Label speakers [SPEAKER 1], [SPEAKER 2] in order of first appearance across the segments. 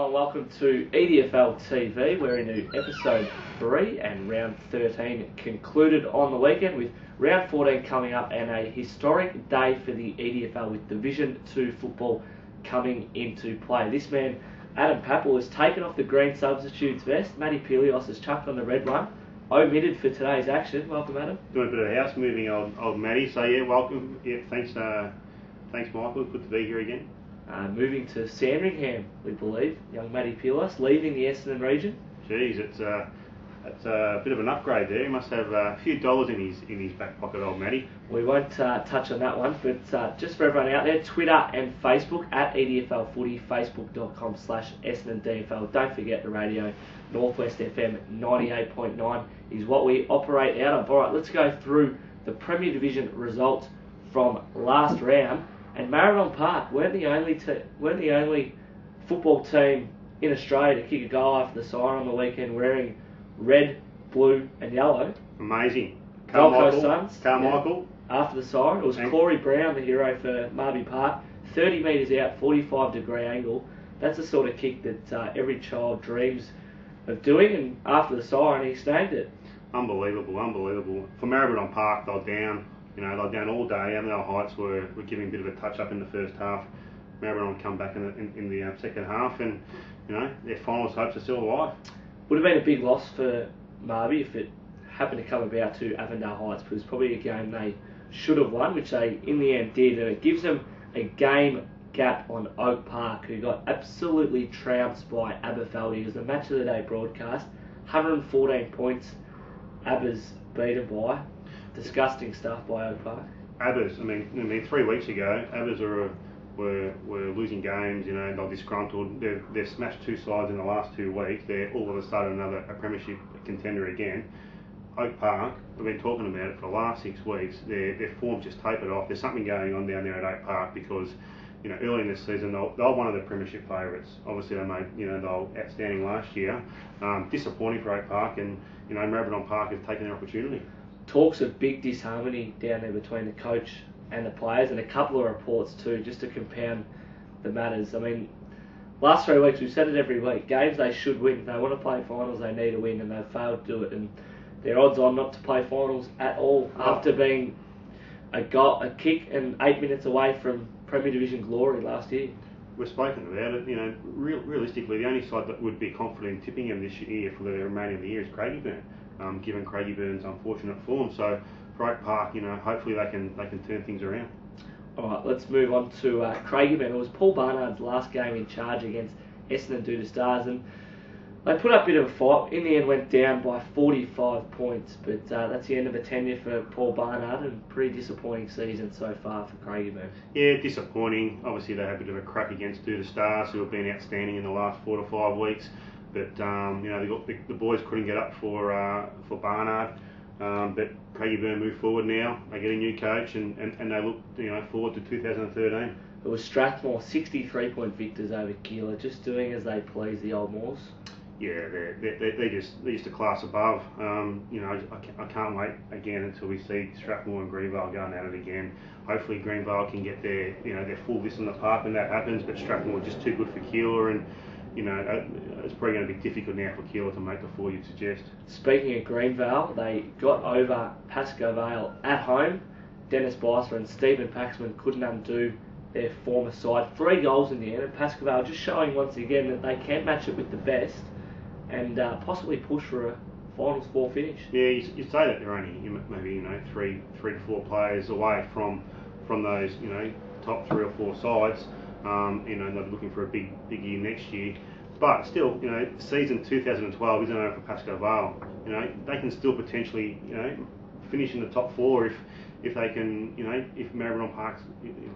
[SPEAKER 1] everyone, welcome to EDFL TV. We're into episode 3 and round 13 concluded on the weekend with round 14 coming up and a historic day for the EDFL with Division 2 football coming into play. This man, Adam Papal, has taken off the green substitutes vest. Matty Pelios has chucked on the red one. Omitted for today's action. Welcome, Adam.
[SPEAKER 2] Doing a bit of house moving, old Matty. So yeah, welcome. Yeah, thanks, Michael. Good to be here again.
[SPEAKER 1] Moving to Sandringham, we believe. Young Matty Pelios leaving the Essendon region.
[SPEAKER 2] Geez, it's a bit of an upgrade there. He must have a few dollars in his back pocket, old Matty.
[SPEAKER 1] We won't touch on that one, but just for everyone out there, Twitter and Facebook at EDFL Footy, facebook.com/EssendonDFL. Don't forget the radio, Northwest FM 98.9 is what we operate out of. All right, let's go through the Premier Division results from last round. And Maribyrnong Park weren't the only football team in Australia to kick a goal after the siren on the weekend wearing red, blue and yellow.
[SPEAKER 2] Amazing.
[SPEAKER 1] Gold Suns.
[SPEAKER 2] Carmichael.
[SPEAKER 1] After the siren. It was Corey Brown, the hero for Marby Park. 30 metres out, 45-degree angle. That's the sort of kick that every child dreams of doing, and after the siren he snagged it.
[SPEAKER 2] Unbelievable. For Maribyrnong Park, they were down. They were down all day. Avondale Heights were giving a bit of a touch-up in the first half. Maribyrnong come back in the second half, and their finals hopes are still alive.
[SPEAKER 1] Would have been a big loss for Marby if it happened to come about to Avondale Heights, but it was probably a game they should have won, which they in the end did, and it gives them a game gap on Oak Park, who got absolutely trounced by Aberfeldy. It was the match of the day broadcast. 114 points Abbas beaten by. Disgusting stuff by Oak Park.
[SPEAKER 2] Abbas, I mean 3 weeks ago, Abbas were losing games. They're disgruntled. They've smashed 2 sides in the last 2 weeks. They're all of a sudden a premiership contender again. Oak Park, we've been talking about it for the last 6 weeks. Their form's just tapered off. There's something going on down there at Oak Park because early in this season they were one of the premiership favourites. Obviously they made they were outstanding last year. Disappointing for Oak Park, and Maribyrnong Park have taken their opportunity.
[SPEAKER 1] Talks of big disharmony down there between the coach and the players, and a couple of reports too, just to compound the matters. I mean, last 3 weeks we've said it every week. Games they should win. If they want to play finals, they need to win, and they've failed to do it. And they're odds on not to play finals at all after being a kick and 8 minutes away from Premier Division glory last year.
[SPEAKER 2] We've spoken about it. Realistically, the only side that would be confident in tipping them this year for the remaining of the year is Craigieburn, given Craigieburn's unfortunate form. So for Oak Park, hopefully they can turn things around.
[SPEAKER 1] All right, let's move on to Craigieburnn. It was Paul Barnard's last game in charge against Essendon Doo Stars, and they put up a bit of a fight. In the end, went down by 45 points, but that's the end of a tenure for Paul Barnard, and pretty disappointing season so far for Craigieburnn.
[SPEAKER 2] Yeah, disappointing. Obviously, they had a bit of a crack against Doo Stars, who have been outstanding in the last 4 to 5 weeks. But the boys couldn't get up for Barnard. But Craigieburnn move forward now. They get a new coach, and they look forward to 2013. It
[SPEAKER 1] was Strathmore 63-point victors over Keilor, just doing as they please, the old Moors.
[SPEAKER 2] Yeah, they're just a class above. I can't wait again until we see Strathmore and Greenvale going at it again. Hopefully Greenvale can get their full list in the park when that happens, but Strathmore just too good for Keilor, and it's probably going to be difficult now for Keilor to make the 4 you'd suggest.
[SPEAKER 1] Speaking of Greenvale, they got over Pascoe Vale at home. Dennis Beisler and Stephen Paxman couldn't undo their former side. 3 goals in the end, and Pascoe Vale just showing once again that they can match it with the best and possibly push for a Finals 4 finish.
[SPEAKER 2] Yeah, you say that they're only maybe 3 to 4 players away from those top 3 or 4 sides. They're looking for a big year next year, but still, season 2012 isn't over for Pascoe Vale. They can still potentially finish in the top 4 if they can if Maribyrnong Park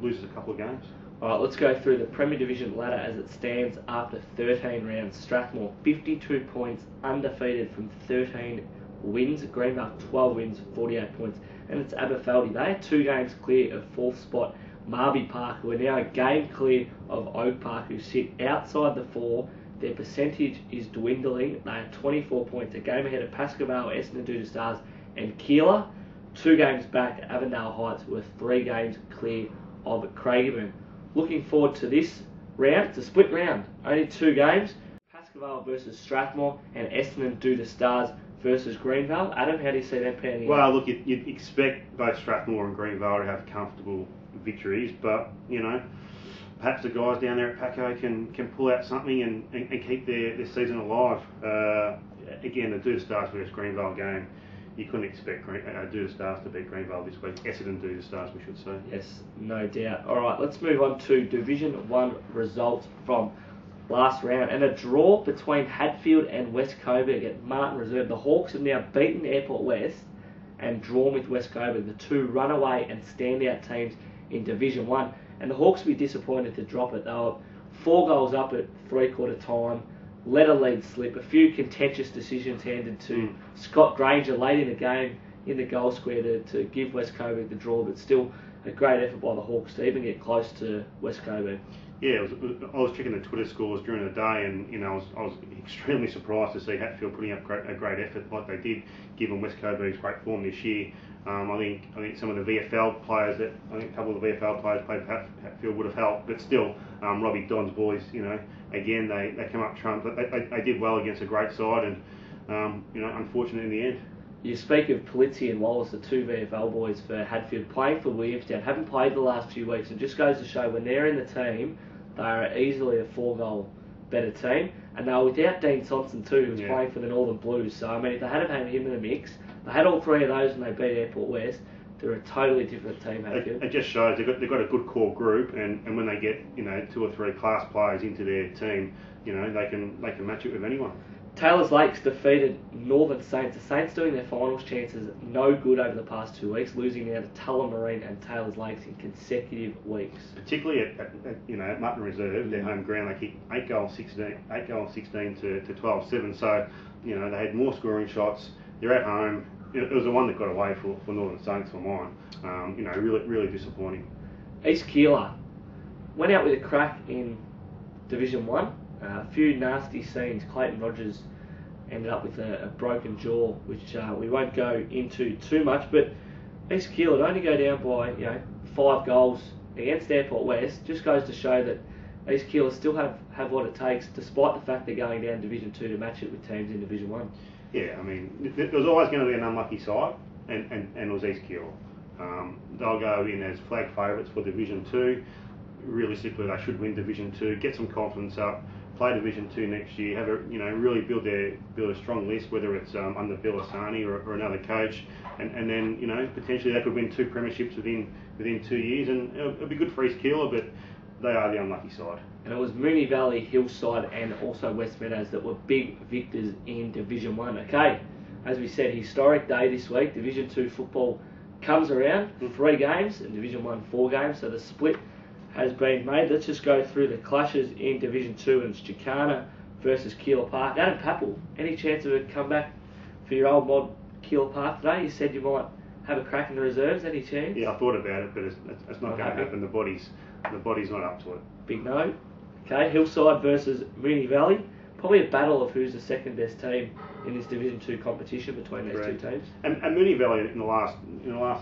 [SPEAKER 2] loses a couple of games.
[SPEAKER 1] Alright, let's go through the Premier Division ladder as it stands after 13 rounds. Strathmore 52 points, undefeated from 13 wins. Greenvale 12 wins, 48 points, and it's Aberfeldy. They are 2 games clear of 4th spot Marby Park, who are now a game clear of Oak Park, who sit outside the 4. Their percentage is dwindling. They are 24 points, a game ahead of Pascoe Vale, Essendon Doo Stars and Keilor. 2 games back, Avondale Heights, who are 3 games clear of Craigieburnn. Looking forward to this round. It's a split round. Only 2 games. Pascoe versus Strathmore and Essendon do the Stars versus Greenvale. Adam, how do you see them panning out?
[SPEAKER 2] Well, look, you'd expect both Strathmore and Greenvale to have comfortable victories, but, perhaps the guys down there at Paco can pull out something and keep their season alive. Again, the Do the Stars versus Greenvale game, you couldn't expect Do the Stars to beat Greenvale this week. Essendon Do the Stars, we should say.
[SPEAKER 1] Yes, no doubt. All right, let's move on to Division 1 results from last round. And a draw between Hadfield and West Coburg at Martin Reserve. The Hawks have now beaten Airport West and drawn with West Coburg, the 2 runaway and standout teams in Division 1. And the Hawks will be disappointed to drop it. They were 4 goals up at 3/4 time, let a lead slip, a few contentious decisions handed to Scott Granger late in the game in the goal square to give West Coburg the draw, but still a great effort by the Hawks to even get close to West Coburg.
[SPEAKER 2] Yeah, I was checking the Twitter scores during the day, and I was extremely surprised to see Hatfield putting up a great effort like they did, given West Coburg's great form this year. I think some of the VFL players a couple of the VFL players played for Hatfield would have helped, but still, Robbie Don's boys, again they come up trump. They did well against a great side, and unfortunate in the end.
[SPEAKER 1] You speak of Polizzi and Wallace, the 2 VFL boys for Hadfield, playing for Williamstown. Haven't played the last few weeks. It just goes to show when they're in the team, they are easily a 4-goal better team. And they were without Dean Sonson too, who was playing for the Northern Blues. So, I mean, if they hadn't had him in the mix, they had all 3 of those when they beat Airport West, they're a totally different team, Hadfield.
[SPEAKER 2] It just shows they've got a good core group, and when they get 2 or 3 class players into their team, they can match it with anyone.
[SPEAKER 1] Taylor's Lakes defeated Northern Saints. The Saints doing their finals chances no good over the past 2 weeks, losing now to Tullamarine and Taylor's Lakes in consecutive weeks.
[SPEAKER 2] Particularly at Martin Reserve, their home ground, they kicked 8 goals 16 to 12-7. So they had more scoring shots. They're at home. It was the one that got away for Northern Saints for mine. Really disappointing.
[SPEAKER 1] East Keilor went out with a crack in Division 1. A few nasty scenes. Clayton Rogers ended up with a broken jaw, which we won't go into too much. But East Keilor only go down by 5 goals against Airport West. Just goes to show that East Keilor still have what it takes, despite the fact they're going down Division 2 to match it with teams in Division 1.
[SPEAKER 2] Yeah, I mean, there was always going to be an unlucky side, and it was East Keilor. They'll go in as flag favourites for Division 2. Realistically, they should win Division 2, get some confidence up, play Division 2 next year, have really build a strong list, whether it's under Bill Asani or another coach, and then potentially they could win 2 premierships within 2 years, and it'll be good for East Keilor, but they are the unlucky side.
[SPEAKER 1] And it was Moonee Valley, Hillside and also West Meadows that were big victors in Division 1. Okay, as we said, historic day this week. Division 2 football comes around, 3 games, and Division 1 4 games, so the split has been made. Let's just go through the clashes in Division 2, and it's Chicana versus Keilor Park. Adam Papal, any chance of a comeback for your old mod Keilor Park today? You said you might have a crack in the reserves, any chance?
[SPEAKER 2] Yeah, I thought about it, but it's not going to happen. The body's not up to it.
[SPEAKER 1] Big no. Okay, Hillside versus Moonee Valley. Probably a battle of who's the second best team in this Division 2 competition between these 2 teams.
[SPEAKER 2] And Moonee Valley in the last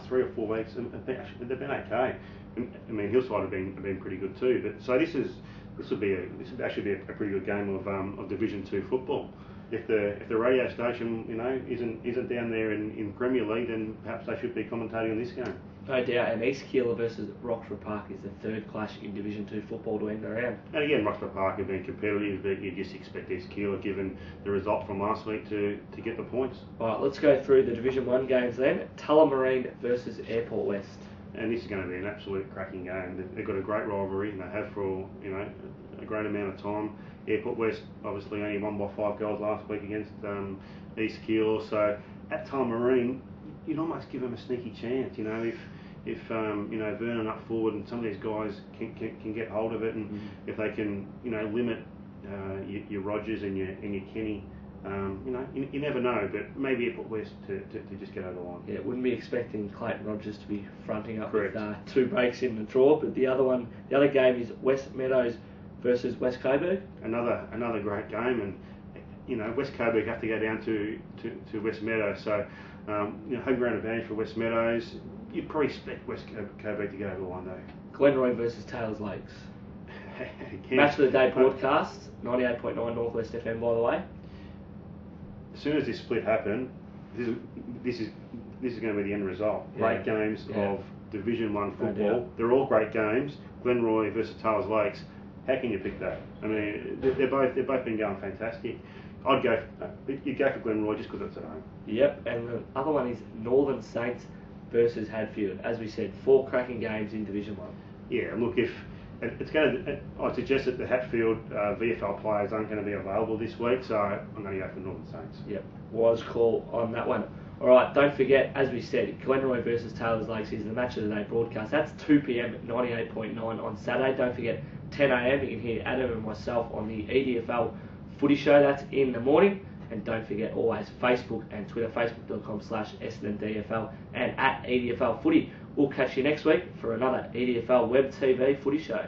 [SPEAKER 2] 3 or 4 weeks, they've been okay. I mean, Hillside have been pretty good too. But so this would actually be a pretty good game of Division 2 football. If the radio station isn't down there in Premier League, then perhaps they should be commentating on this game.
[SPEAKER 1] No doubt. And East Keilor versus Roxburgh Park is the 3rd clash in Division 2 football to end the round.
[SPEAKER 2] And again, Roxburgh Park have been competitive, but you just expect East Keilor, given the result from last week, to get the points.
[SPEAKER 1] Right, let's go through the Division 1 games then. Tullamarine versus Airport West.
[SPEAKER 2] And this is going to be an absolute cracking game. They've got a great rivalry, and they have for a great amount of time. Airport West obviously only won by 5 goals last week against East Keilor. So at Tullamarine, you'd almost give them a sneaky chance. If Vernon up forward and some of these guys can get hold of it, and if they can limit your Rogers and your Kenny. You never know, but maybe Airport West to just get over the line.
[SPEAKER 1] Yeah, wouldn't be expecting Clayton Rogers to be fronting up
[SPEAKER 2] Correct.
[SPEAKER 1] with 2 breaks in the draw, but the other game is West Meadows versus West Coburg.
[SPEAKER 2] Another great game, and West Coburg have to go down to West Meadows, so home ground advantage for West Meadows. You'd probably expect West Coburg to get over the line though.
[SPEAKER 1] Glenroy versus Taylor's Lakes.
[SPEAKER 2] again,
[SPEAKER 1] Match of the day broadcast, 98.9 Northwest FM, by the way.
[SPEAKER 2] As soon as this split happened, this is going to be the end result. Great games of Division 1 football. They're all great games. Glenroy versus Tales Lakes. How can you pick that? I mean, they've both been going fantastic. You'd go for Glenroy just because it's at home.
[SPEAKER 1] Yep, and the other one is Northern Saints versus Hadfield. As we said, 4 cracking games in Division 1.
[SPEAKER 2] Yeah, look, if it's going to, I'd suggest that the Hatfield VFL players aren't going to be available this week, so I'm going to go for Northern Saints.
[SPEAKER 1] Yep, wise call on that one. Alright, don't forget, as we said, Glenroy versus Taylors Lakes is the match of the day broadcast. That's 2 p.m. at 98.9 on Saturday. Don't forget, 10 a.m. you can hear Adam and myself on the EDFL Footy Show. That's in the morning. And don't forget, always Facebook and Twitter, facebook.com/SNDFL and at EDFL Footy. We'll catch you next week for another EDFL Web TV Footy Show.